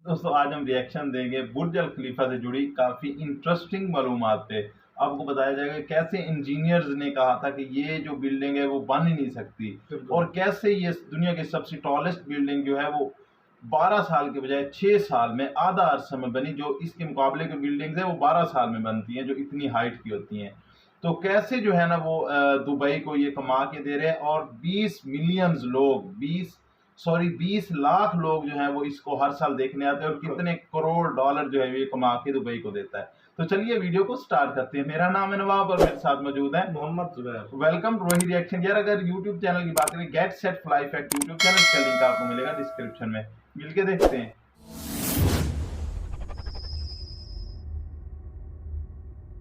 दोस्तों आज हम रिएक्शन देंगे बुर्ज अल खलीफा से जुड़ी काफ़ी इंटरेस्टिंग मालूमात पे। आपको बताया जाएगा कैसे इंजीनियर्स ने कहा था कि ये जो बिल्डिंग है वो बन ही नहीं सकती, और कैसे ये दुनिया की सबसे टॉलेस्ट बिल्डिंग जो है वो 12 साल के बजाय 6 साल में आधा अरसा में बनी। जो इसके मुकाबले की बिल्डिंग्स है वो 12 साल में बनती हैं जो इतनी हाइट की होती हैं। तो कैसे जो है ना वो दुबई को ये कमा के दे रहे हैं, और 20 लाख लोग जो हैं वो इसको हर साल देखने आते हैं, और कितने करोड़ डॉलर जो है ये कमा के दुबई को देता है। तो चलिए वीडियो को स्टार्ट करते हैं। मेरा नाम है नवाब और मेरे साथ मौजूद है मोहम्मद जुबैर। वेलकम टू रोही रिएक्शन। यार अगर यूट्यूब चैनल की बात करें, gate set fly fact YouTube channel का लिंक आपको मिलेगा डिस्क्रिप्शन में, मिलके देखते हैं।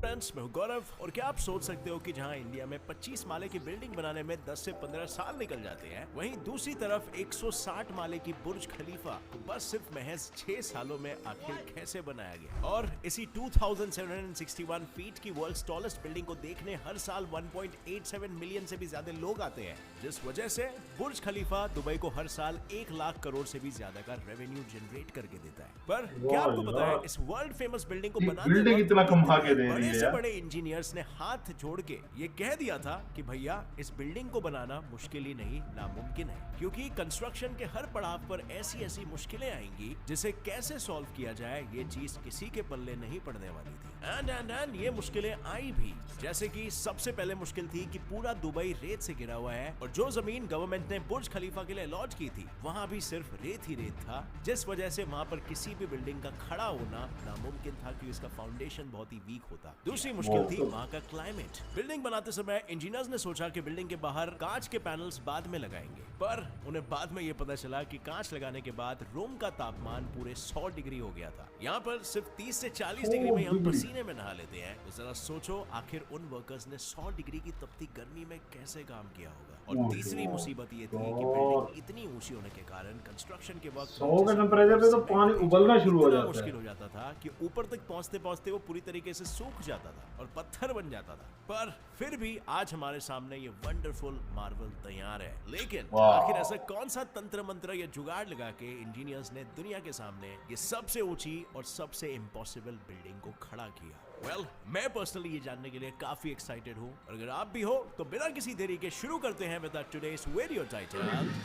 फ्रेंड्स, मैं हूं गौरव, और क्या आप सोच सकते हो कि जहां इंडिया में 25 माले की बिल्डिंग बनाने में 10 से 15 साल निकल जाते हैं, वहीं दूसरी तरफ 160 माले की बुर्ज खलीफा को बस सिर्फ महज 6 सालों में आखिर कैसे बनाया गया। और इसी 2761 फीट की वर्ल्ड्स टॉलेस्ट बिल्डिंग को देखने हर साल 1.87 मिलियन से भी ज्यादा लोग आते हैं, जिस वजह से बुर्ज खलीफा दुबई को हर साल 1 लाख करोड़ से भी ज्यादा का रेवेन्यू जनरेट करके देता है। पर क्या आपको पता है इस वर्ल्ड फेमस बिल्डिंग को बनाने बिल्डिंग इतना कमा के दे रही बड़े है से यार। बड़े इंजीनियर्स ने हाथ जोड़ के ये कह दिया था कि भैया इस बिल्डिंग को बनाना मुश्किल ही नहीं नामुमकिन है, क्योंकि कंस्ट्रक्शन के हर पड़ाव पर ऐसी ऐसी मुश्किलें आएंगी जिसे कैसे सॉल्व किया जाए ये चीज किसी के पल्ले नहीं पड़ने वाली थी। एंड ये मुश्किलें आई भी, जैसे कि सबसे पहले मुश्किल थी कि पूरा दुबई रेत से घिरा हुआ है, और जो जमीन गवर्नमेंट ने बुर्ज खलीफा के लिए अलॉट की थी वहां भी सिर्फ रेत ही रेत था, जिस वजह से वहां पर किसी भी बिल्डिंग का खड़ा होना नामुमकिन था क्योंकि इसका फाउंडेशन बहुत ही वीक होता। दूसरी मुश्किल थी वहां का क्लाइमेट। बिल्डिंग बनाते समय इंजीनियर्स ने सोचा कि बिल्डिंग के बाहर कांच के पैनल्स बाद में लगाएंगे, पर उन्हें बाद में यह पता चला कि कांच लगाने के बाद रूम का तापमान पूरे 100 डिग्री हो गया था। यहाँ पर सिर्फ 30 से 40 डिग्री में हम पसीने में नहा लेते हैं, तो जरा सोचो आखिर उन वर्कर्स ने 100 डिग्री की तपती गर्मी में कैसे काम किया होगा। और तीसरी मुसीबत ये थी कि बिल्डिंग इतनी ऊंची होने के कारण कंस्ट्रक्शन के वक्त 100 के टेम्परेचर पे तो पानी उबलना शुरू हो जाता है। मुश्किल हो जाता था कि ऊपर तक पहुंचते पहुंचते वो पूरी तरीके से सूख जाता था और पत्थर बन जाता था। पर फिर भी आज हमारे सामने ये वंडरफुल मार्बल तैयार है। लेकिन आखिर ऐसा कौन सा तंत्र मंत्र या जुगाड़ लगा के इंजीनियर्स ने दुनिया के सामने ये सबसे ऊंची और सबसे इम्पॉसिबल बिल्डिंग को खड़ा किया? वेल, मैं पर्सनली ये जानने के लिए काफी एक्साइटेड हूँ, और अगर आप भी हो तो बिना किसी देरी के शुरू करते हैं with today's video title,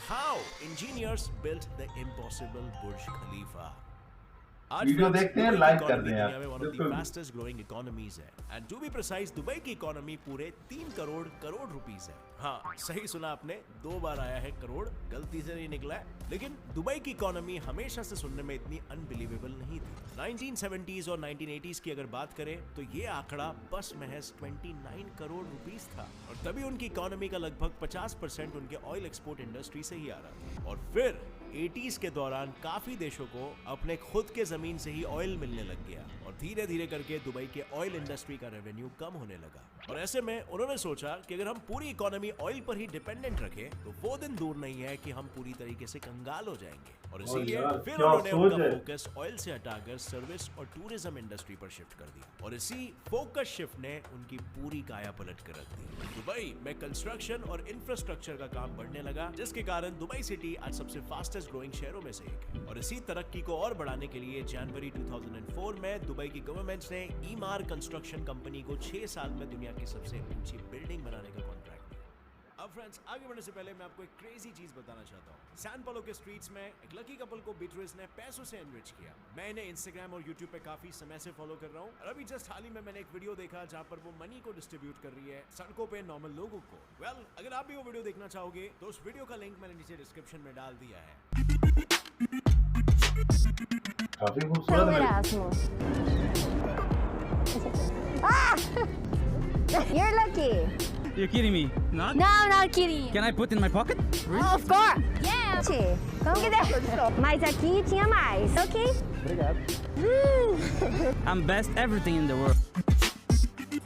how engineers built the impossible Burj Khalifa. आज वीडियो देखते हैं, लाइक कर दें यार। One of the fastest growing economies है, and to be precise Dubai की इकोनॉमी पूरे 3 करोड़ रुपीस है। हाँ, सही सुना आपने, 2 बार आया है करोड़, गलती से नहीं निकला है। लेकिन दुबई की इकोनॉमी हमेशा से सुनने में इतनी अनबिलीवेबल नहीं थी। 1970s और 1980s की अगर बात करें तो ये आंकड़ा बस महज 29 करोड़ रुपीस था, और तभी उनकी इकोनॉमी का लगभग 50% उनके ऑयल एक्सपोर्ट इंडस्ट्री से ही आ रहा था। और फिर 80s के दौरान काफी देशों को अपने खुद के जमीन से ही ऑयल मिलने लग गया, और धीरे धीरे करके दुबई के ऑयल इंडस्ट्री का रेवेन्यू कम होने लगा। और ऐसे में उन्होंने सोचा कि अगर हम पूरी इकोनॉमी ऑयल पर ही डिपेंडेंट रखें तो वो दिन दूर नहीं है कि हम पूरी तरीके से कंगाल हो जाएंगे। और इसीलिए फिर उन्होंने उनका फोकस ऑयल से हटाकर सर्विस और टूरिज्म इंडस्ट्री पर शिफ्ट कर दिया, और इसी फोकस शिफ्ट ने उनकी पूरी काया पलट कर रख दी। दुबई में कंस्ट्रक्शन और इंफ्रास्ट्रक्चर का काम बढ़ने लगा, जिसके कारण दुबई सिटी आज सबसे फास्टेस्ट ग्रोइंग शहरों में से एक है। और इसी तरक्की को और बढ़ाने के लिए जनवरी 2004 में दुबई की गवर्नमेंट ने ईमार कंस्ट्रक्शन कंपनी को 6 साल में दुनिया की सबसे ऊंची बिल्डिंग बनाने का कॉन्ट्रैक्ट दिया। अब फ्रेंड्स, आगे बढ़ने से पहले मैं आपको एक क्रेजी चीज बताना चाहता हूँ। सैन पाउलो के स्ट्रीट्स में एक लकी कपल को बीट्रिस ने पैसों से एनरिच किया। मैं इन्हें इंस्टाग्राम और यूट्यूब पे काफी समय से फॉलो कर रहा हूँ, और अभी जस्ट हाल ही में मैंने एक वीडियो देखा जहाँ पर वो मनी को डिस्ट्रीब्यूट कर रही है सड़कों पे नॉर्मल लोगों को। वेल, अगर आप भी वो वीडियो देखना चाहोगे तो उस वीडियो का लिंक मैंने नीचे डिस्क्रिप्शन में डाल दिया है। काफी खूबसूरत है। Erasmus. Ah! You're lucky. You're kidding me. Not? No, I'm not kidding. Can I put in my pocket? Oh, of course. Yeah. Vamos que der. Mas aqui tinha mais, ok? Obrigado. I'm best everything in the world.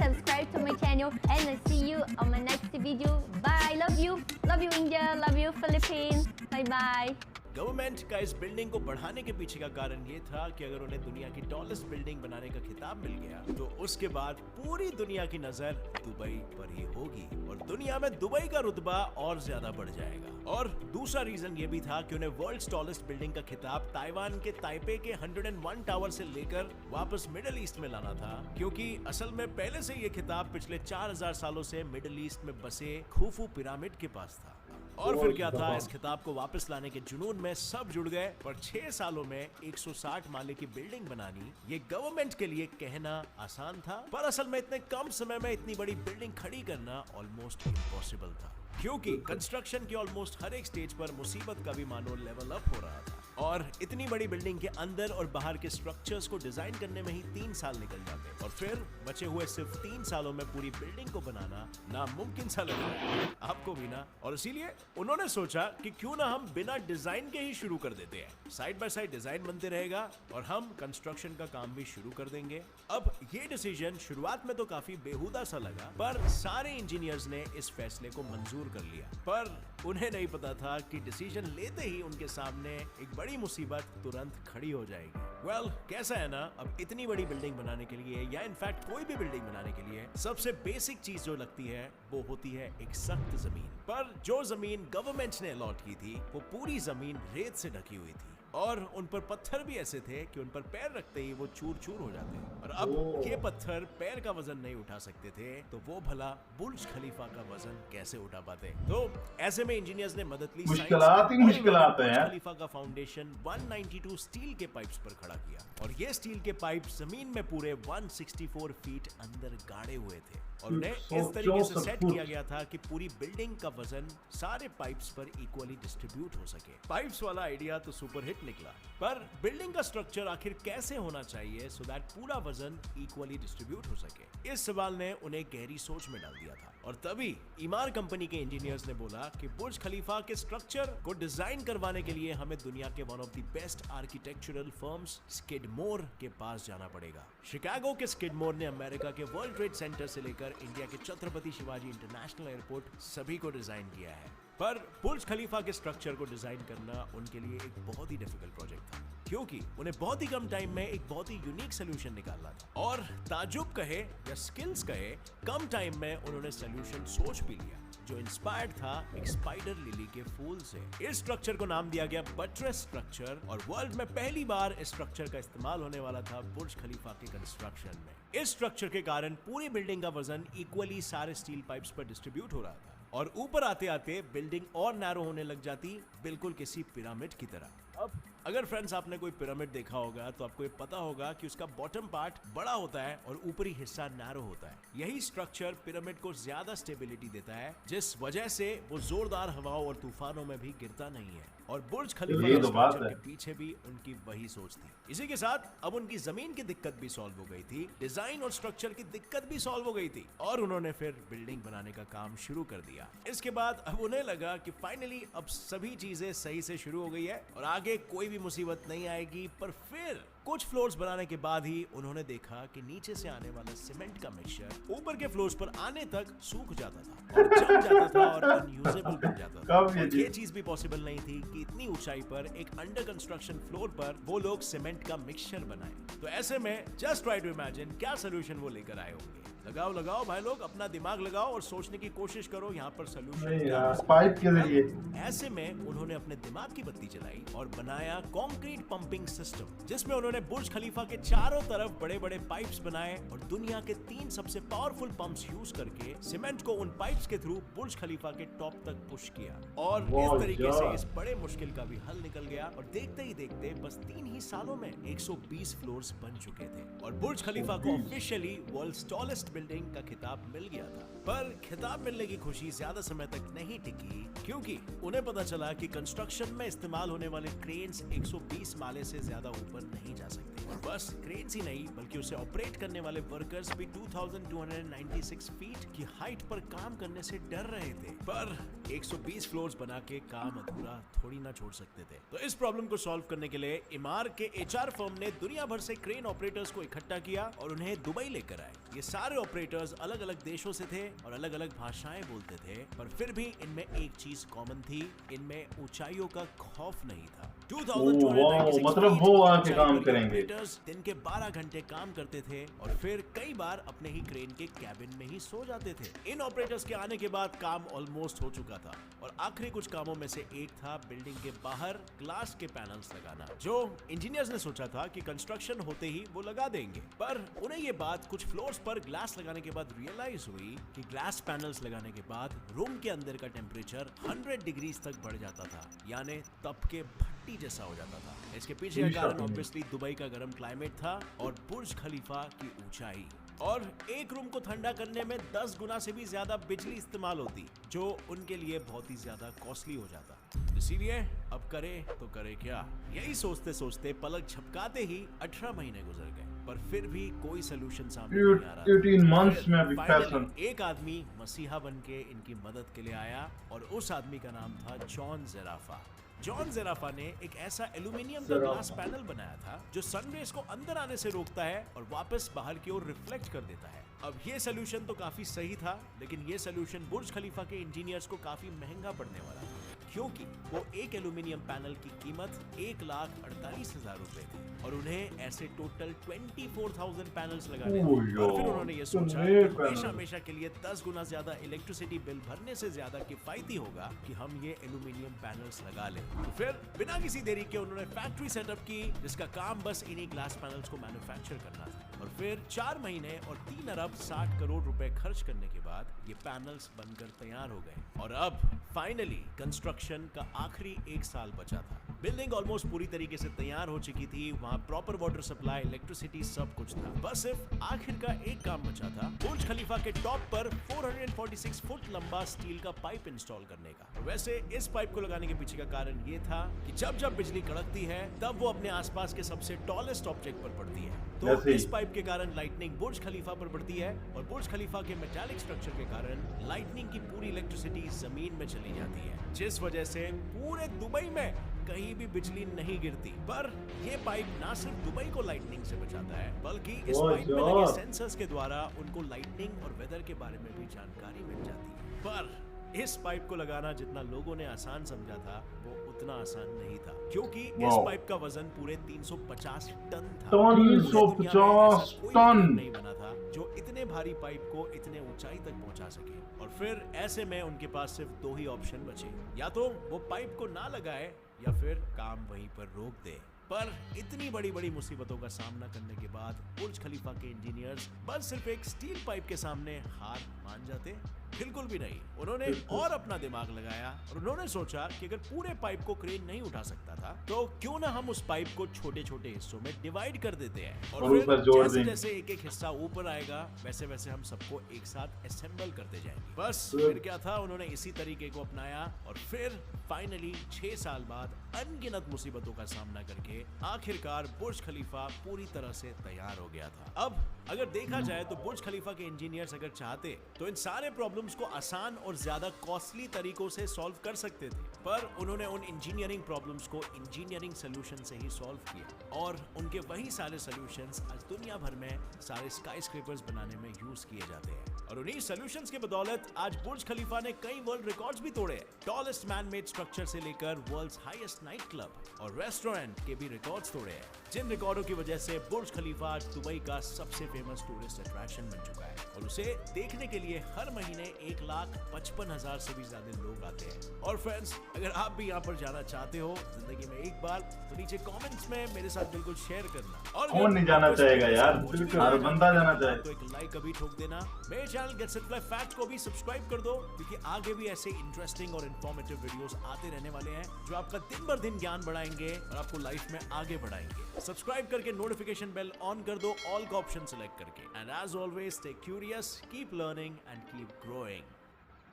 Subscribe to my channel and I'll see you on my next video. Bye. Love you. Love you, India. Love you, Philippines. Bye-bye. Government का इस building को बढ़ाने के पीछे का कारण ये था कि अगर उन्हें दुनिया की टॉलेस्ट बिल्डिंग बनाने का खिताब मिल गया तो उसके बाद पूरी दुनिया की नजर दुबई पर ही होगी और दुनिया में दुबई का रुतबा और ज्यादा बढ़ जाएगा। और दूसरा रीजन ये भी था कि उन्हें वर्ल्ड्स टॉलेस्ट बिल्डिंग का खिताब ताइवान के ताइपे के 101 टावर से लेकर वापस मिडिल ईस्ट में लाना था, क्योंकि असल में पहले से ये खिताब पिछले 4000 सालों से मिडिल ईस्ट में बसे खुफू पिरामिड के पास था। और फिर क्या था, इस खिताब को वापस लाने के जुनून में सब जुड़ गए, पर 6 सालों में 160 माले की बिल्डिंग बनानी ये गवर्नमेंट के लिए कहना आसान था, पर असल में इतने कम समय में इतनी बड़ी बिल्डिंग खड़ी करना ऑलमोस्ट इम्पॉसिबल था, क्योंकि कंस्ट्रक्शन के ऑलमोस्ट हर एक स्टेज पर मुसीबत का भी मानो लेवल अप हो रहा था। और इतनी बड़ी बिल्डिंग के अंदर और बाहर के स्ट्रक्चर्स को डिजाइन करने में ही 3 साल निकल जाते और फिर बचे हुए सिर्फ 3 सालों में पूरी बिल्डिंग को बनाना नामुमकिन सा लग रहा है आपको भी ना। और इसीलिए उन्होंने सोचा कि क्यों ना हम बिना डिजाइन के ही शुरू कर देते हैं, साइड बाय साइड डिजाइन बनते रहेगा और हम कंस्ट्रक्शन का काम भी शुरू कर देंगे। अब ये डिसीजन शुरुआत में तो काफी बेहुदा सा लगा, पर सारे इंजीनियर्स ने इस फैसले को मंजूर कर लिया। पर उन्हें नहीं पता था कि डिसीजन लेते ही उनके सामने एक बड़ी मुसीबत तुरंत खड़ी हो जाएगी। वेल, कैसा है ना, अब इतनी बड़ी बिल्डिंग बनाने के लिए या इनफैक्ट कोई भी बिल्डिंग बनाने के लिए सबसे बेसिक चीज जो लगती है वो होती है एक सख्त जमीन। पर जो जमीन गवर्नमेंट ने अलॉट की थी वो पूरी जमीन रेत से ढकी हुई थी और उन पर पत्थर भी ऐसे थे कि उन पर पैर रखते ही वो चूर चूर हो जाते। और अब ये पत्थर पैर का वजन नहीं उठा सकते थे, तो वो भला बुर्ज खलीफा का वजन कैसे उठा पाते। तो ऐसे में इंजीनियर्स ने मदद ली, मुश्किलात ही मुश्किलात है यार। खलीफा का फाउंडेशन 192 स्टील के पाइप्स पर खड़ा किया और ये स्टील के पाइप जमीन में पूरे 164 फीट अंदर गाड़े हुए थे और उन्हें इस तरीके से सेट किया गया था कि पूरी बिल्डिंग का वजन सारे पाइप्स पर इक्वली डिस्ट्रीब्यूट हो सके। पाइप्स वाला आइडिया तो सुपर हिट निकला, पर बिल्डिंग का स्ट्रक्चर आखिर कैसे होना चाहिए सो दैट पूरा वजन इक्वली डिस्ट्रीब्यूट हो सके, इस सवाल ने उन्हें गहरी सोच में डाल दिया था। और तभी इमार कंपनी के इंजीनियर्स ने बोला कि बुर्ज खलीफा के स्ट्रक्चर को डिजाइन करवाने के लिए हमें दुनिया के one of the best architectural firms Skidmore के पास जाना पड़ेगा। शिकागो के स्किडमोर ने अमेरिका के वर्ल्ड ट्रेड सेंटर से लेकर इंडिया के छत्रपति शिवाजी इंटरनेशनल एयरपोर्ट सभी को डिजाइन किया है। पर बुर्ज खलीफा के स्ट्रक्चर को डिजाइन करना उनके लिए एक बहुत ही डिफिकल्ट प्रोजेक्ट था, क्योंकि उन्हें बहुत ही कम टाइम में एक बहुत ही यूनिक सोल्यूशन निकालना था। और ताजुब कहे या स्किल्स कहे, कम टाइम में उन्होंने सोल्यूशन सोच भी लिया जो इंस्पायर्ड था एक स्पाइडर लिली के फूल से। इस स्ट्रक्चर को नाम दिया गया बट्रेस स्ट्रक्चर और वर्ल्ड में पहली बार इस स्ट्रक्चर का इस्तेमाल होने वाला था बुर्ज खलीफा के कंस्ट्रक्शन में। इस स्ट्रक्चर के कारण पूरी बिल्डिंग का वजन इक्वली सारे स्टील पाइप्स पर डिस्ट्रीब्यूट हो रहा था और ऊपर आते आते बिल्डिंग और नैरो होने लग जाती, बिल्कुल किसी पिरामिड की तरह। अब अगर फ्रेंड्स आपने कोई पिरामिड देखा होगा तो आपको ये पता होगा कि उसका बॉटम पार्ट बड़ा होता है और ऊपरी हिस्सा नैरो होता है। यही स्ट्रक्चर पिरामिड को ज्यादा स्टेबिलिटी देता है, जिस वजह से वो जोरदार हवाओं और तूफानों में भी गिरता नहीं है। और बुर्ज खलीफा के स्ट्रक्चर के पीछे भी उनकी वही सोच थी। इसी के साथ अब उनकी जमीन की दिक्कत भी सॉल्व हो गई थी, डिजाइन और स्ट्रक्चर की दिक्कत भी सॉल्व हो गई थी और उन्होंने फिर बिल्डिंग बनाने का काम शुरू कर दिया। इसके बाद अब उन्हें लगा कि फाइनली अब सभी चीजें सही से शुरू हो गई है और आगे कोई भी मुसीबत नहीं आएगी। पर फिर कुछ फ्लोर्स बनाने के बाद ही उन्होंने देखा कि नीचे से आने वाला सीमेंट का मिक्सचर ऊपर के फ्लोर्स पर आने तक सूख जाता था और जम जाता था और अनयूजेबल बन जाता था। और ये चीज भी पॉसिबल नहीं थी कि इतनी ऊंचाई पर एक अंडर कंस्ट्रक्शन फ्लोर पर वो लोग सीमेंट का मिक्सचर बनाए। तो ऐसे में जस्ट ट्राई टू इमेजिन क्या सोल्यूशन वो लेकर आए होंगे। लगाओ लगाओ भाई लोग, अपना दिमाग लगाओ और सोचने की कोशिश करो यहाँ पर सोल्यूशन पाइप के जरिए। ऐसे में उन्होंने अपने दिमाग की बत्ती जलाई और बनाया कंक्रीट पंपिंग सिस्टम, जिसमें उन्होंने बुर्ज खलीफा के चारों तरफ बड़े बड़े पाइप्स बनाए और दुनिया के 3 सबसे पावरफुल पंप्स यूज करके सीमेंट को उन पाइप्स के थ्रू बुर्ज खलीफा के टॉप तक पुश किया। और इस तरीके से इस बड़े मुश्किल का भी हल निकल गया और देखते ही देखते बस 3 ही सालों में 120 फ्लोर्स बन चुके थे और बुर्ज खलीफा को ऑफिशियली वर्ल्ड्स टॉलेस्ट बिल्डिंग का खिताब मिल गया था। पर खिताब मिलने की खुशी ज्यादा समय तक नहीं टिकी, क्योंकि उन्हें पता चला कि कंस्ट्रक्शन में इस्तेमाल होने वाले क्रेन्स 120 माले से ज्यादा ऊपर नहीं जा सकते। और बस क्रेन्स ही नहीं बल्कि उसे ऑपरेट करने वाले वर्कर्स भी 2296 फीट की हाइट पर काम करने से डर रहे थे। पर 120 फ्लोर्स बना के काम अधूरा थोड़ी ना छोड़ सकते थे। तो इस प्रॉब्लम को सॉल्व करने के लिए इमार के HR फर्म ने दुनिया भर से क्रेन ऑपरेटर्स को इकट्ठा किया और उन्हें दुबई लेकर आए। ये सारे ऑपरेटर्स अलग अलग देशों से थे और अलग अलग भाषाएं बोलते थे, पर फिर भी इनमें एक चीज कॉमन थी, इनमें ऊंचाइयों का खौफ नहीं था। वाह, मतलब वो आके काम करेंगे। ऑपरेटर्स दिन के 12 घंटे काम करते थे और फिर कई बार अपने ही क्रेन के कैबिन में ही सो जाते थे। इन ऑपरेटर्स के आने के बाद काम ऑलमोस्ट हो चुका था और आखिरी कुछ कामों में से एक था बिल्डिंग के बाहर ग्लास के पैनल्स लगाना, जो इंजीनियर्स ने सोचा था कि कंस्ट्रक्शन होते ही वो लगा देंगे। पर उन्हें ये बात कुछ फ्लोर्स पर ग्लास लगाने के बाद रियलाइज हुई कि ग्लास पैनल्स लगाने के बाद रूम के अंदर का टेम्परेचर 100 डिग्रीज तक बढ़ जाता था, यानी तप के भट्टी जैसा हो जाता था। इसके पीछे का कारण ऑब्वियसली दुबई का गर्म क्लाइमेट था और बुर्ज खलीफा की ऊंचाई। और एक रूम को ठंडा करने में 10 गुना से भी ज्यादा बिजली इस्तेमाल होती, जो उनके लिए बहुत ही ज्यादा कॉस्टली हो जाता। इसीलिए अब करे तो करे क्या, यही सोचते सोचते पलक झपकाते ही 18 महीने गुजर गए, पर फिर भी कोई सोल्यूशन सामने नहीं आ रहा। 18 months में अभी Finally, फैशन। एक आदमी मसीहा बनके इनकी मदद के लिए आया और उस आदमी का नाम था जॉन ज़ेराफा। जॉन ज़ेराफा ने एक ऐसा एल्यूमिनियम का ग्लास पैनल बनाया था जो सनरेज को अंदर आने से रोकता है और वापस बाहर की ओर रिफ्लेक्ट कर देता है। अब ये सोल्यूशन तो काफी सही था, लेकिन ये सोल्यूशन बुर्ज खलीफा के इंजीनियर्स को काफी महंगा पड़ने वाला था, क्योंकि वो एक एल्यूमिनियम पैनल की कीमत 1,48,000 रुपए थी और उन्हें ऐसे टोटल 24,000 पैनल्स लगाने थे। और फिर उन्होंने ये सोचा कि हमेशा के लिए 10 गुना ज्यादा इलेक्ट्रिसिटी बिल भरने से ज्यादा किफायती होगा कि हम ये एल्यूमिनियम पैनल्स लगा लें। तो फिर बिना किसी देरी के उन्होंने फैक्ट्री सेटअप की, जिसका काम बस इन्हीं ग्लास पैनल्स को मैन्युफैक्चर करना था। और फिर 4 महीने और 3 अरब 60 करोड़ रुपए खर्च करने के बाद ये पैनल्स बनकर तैयार हो गए और अब फाइनली कंस्ट्रक्शन का आखिरी 1 साल बचा था। बिल्डिंग ऑलमोस्ट पूरी तरीके से तैयार हो चुकी थी, वहां प्रॉपर वाटर सप्लाई, इलेक्ट्रिसिटी सब कुछ था। बस सिर्फ आखिर का एक काम बचा था, बुर्ज खलीफा के टॉप पर 446 फुट लंबा स्टील का पाइप इंस्टॉल करने का। वैसे इस पाइप को लगाने के पीछे का कारण ये था कि जब जब बिजली कड़कती है तब वो अपने आसपास के सबसे टॉलेस्ट ऑब्जेक्ट पर पड़ती है, तो इस पाइप के कारण लाइटनिंग बुर्ज खलीफा पर पड़ती है और बुर्ज खलीफा के मेटालिक स्ट्रक्चर के कारण लाइटनिंग की पूरी इलेक्ट्रिसिटी जमीन में चली जाती है, जिस वजह से पूरे दुबई में कहीं भी बिजली नहीं गिरती। पर ये पाइप ना सिर्फ दुबई को लाइटनिंग से बचाता है, बल्कि इस पाइप में लगे सेंसर्स के द्वारा उनको लाइटनिंग और वेदर के बारे में भी जानकारी मिल जाती है। पर इस पाइप को लगाना जितना लोगों ने आसान समझा था, वो उतना आसान नहीं था, क्योंकि इस पाइप का वजन पूरे 350 टन था। 350 टन नहीं बना था जो इतने भारी पाइप को इतने ऊंचाई तक पहुंचा सके। और फिर ऐसे में उनके पास सिर्फ 2 ही ऑप्शन बचे, या तो वो पाइप को ना लगाए या फिर काम वहीं पर रोक दे। पर इतनी बड़ी बड़ी मुसीबतों का सामना करने के बाद बुर्ज खलीफा के इंजीनियर्स बस सिर्फ एक स्टील पाइप के सामने हार मान जाते? बिल्कुल भी नहीं। उन्होंने और अपना दिमाग लगाया और उन्होंने सोचा कि अगर पूरे पाइप को क्रेन नहीं उठा सकता था, तो क्यों ना हम उस पाइप को छोटे छोटे हिस्सों में डिवाइड कर देते हैं और फिर जैसे जैसे एक एक हिस्सा ऊपर आएगा वैसे वैसे हम सबको एक साथ असेंबल करते जाएंगे। बस फिर क्या था, उन्होंने इसी तरीके को अपनाया और फिर फाइनली 6 साल बाद अनगिनत मुसीबतों का सामना करके आखिरकार बुर्ज खलीफा पूरी तरह से तैयार हो गया था। अब अगर देखा जाए तो बुर्ज खलीफा के इंजीनियर्स अगर चाहते तो इन सारे प्रॉब्लम्स को आसान और ज्यादा कॉस्टली तरीकों से सॉल्व कर सकते थे, पर उन्होंने उन इंजीनियरिंग प्रॉब्लम्स को इंजीनियरिंग सोल्यूशन से ही सॉल्व किया और उनके वही सारे सोल्यूशंस आज दुनिया भर में सारे स्काईस्क्रेपर्स बनाने में यूज किए जाते हैं। और उन्हीं सोल्यूशंस के बदौलत आज बुर्ज खलीफा ने कई वर्ल्ड रिकॉर्ड्स भी तोड़े। टॉलेस्ट मैन मेड स्ट्रक्चर से लेकर वर्ल्ड्स हाईएस्ट नाइट क्लब और रेस्टोरेंट के भी रिकॉर्ड्स तोड़े हैं, जिन रिकॉर्डों की वजह से बुर्ज खलीफा आज दुबई का सबसे फेमस टूरिस्ट अट्रैक्शन बन चुका है और उसे देखने के लिए हर महीने 1,55,000 से भी ज्यादा लोग आते हैं। और फ्रेंड्स, अगर आप भी यहाँ पर जाना चाहते हो जिंदगी में एक बार, तो नीचे कमेंट्स में मेरे साथ बिल्कुल शेयर करना। और कौन नहीं जाना चाहेगा यार, बिल्कुल हर बंदा जाना चाहे तो एक लाइक अभी ठोक देना। मेरे channel gate set fly facts को भी सब्सक्राइब कर दो, क्योंकि आगे भी ऐसे इंटरेस्टिंग और इन्फॉर्मेटिव वीडियोस आते रहने वाले हैं जो आपका दिन भर दिन ज्ञान बढ़ाएंगे और आपको लाइफ में आगे बढ़ाएंगे। सब्सक्राइब करके नोटिफिकेशन बेल ऑन कर दो, ऑल का ऑप्शन सेलेक्ट करके। And as always stay curious, keep learning and keep growing.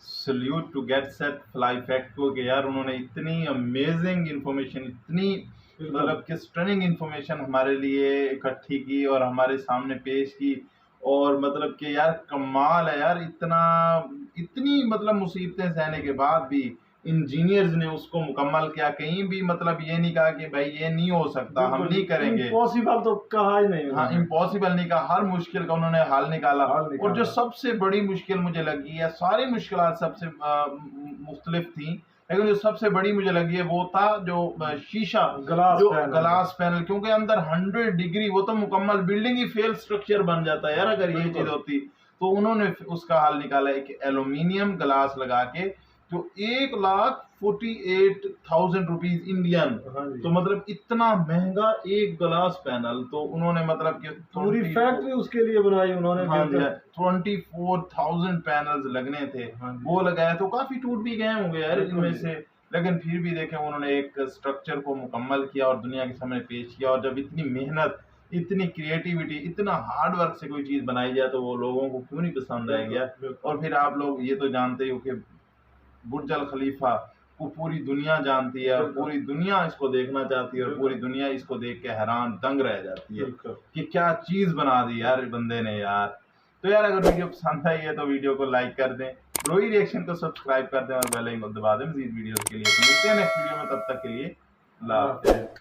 Salute to get set fly fact को कि यार उन्होंने इतनी अमेजिंग इंफॉर्मेशन, इतनी मतलब कि स्टनिंग इंफॉर्मेशन हमारे लिए इकट्ठी की और हमारे सामने पेश की। और मतलब कि यार कमाल है यार, इतनी मतलब मुसीबतें सहने के बाद भी इंजीनियर्स ने उसको मुकम्मल किया। कहीं भी मतलब ये नहीं कहा कि भाई ये नहीं हो सकता, हम नहीं करेंगे। इम्पॉसिबल तो कहा ही नहीं। हाँ, इम्पॉसिबल नहीं कहा, हर मुश्किल का उन्होंने हल निकाला। और जो सबसे बड़ी मुश्किल मुझे लगी है, सारी मुश्किलात सबसे मुख्तलिफ थी, लेकिन जो सबसे बड़ी मुझे लगी है वो था जो शीशा ग्लास पैनल, क्योंकि अंदर 100 डिग्री, वो तो मुकम्मल बिल्डिंग ही फेल स्ट्रक्चर बन जाता है यार अगर ये चीज होती। तो उन्होंने उसका हल निकाला, एक एल्यूमिनियम ग्लास लगा के, जो 1,48,000 रुपीज इंडियन। तो मतलब इतना महंगा एक ग्लास पैनल, तो उन्होंने मतलब कि पूरी फैक्ट्री उसके लिए बनाई उन्होंने। 24,000 पैनल्स लगने थे, वो लगाया। तो काफी टूट भी गए होंगे यार इनमें से, लेकिन फिर भी देखें उन्होंने एक स्ट्रक्चर को मुकम्मल किया और दुनिया के सामने पेश किया। और जब इतनी मेहनत, इतनी क्रिएटिविटी, इतना हार्ड वर्क से कोई चीज बनाई जाए तो वो लोगों को क्यों नहीं पसंद आएगी यार। और फिर आप लोग ये तो जानते हो कि बुर्ज अल खलीफा को पूरी दुनिया जानती है और पूरी दुनिया इसको देखना चाहती है और पूरी दुनिया इसको देख के हैरान दंग रह जाती है कि क्या चीज बना दी यार बंदे ने यार। तो यार अगर वीडियो पसंद आई है तो वीडियो को लाइक कर दें, ब्रोई रिएक्शन को सब्सक्राइब कर दें और बेल आइकन दबा दें मज़ीद वीडियोस के लिए। तो मिलते हैं नेक्स्ट वीडियो में, तब तक के लिए अल्लाह हाफ़िज़।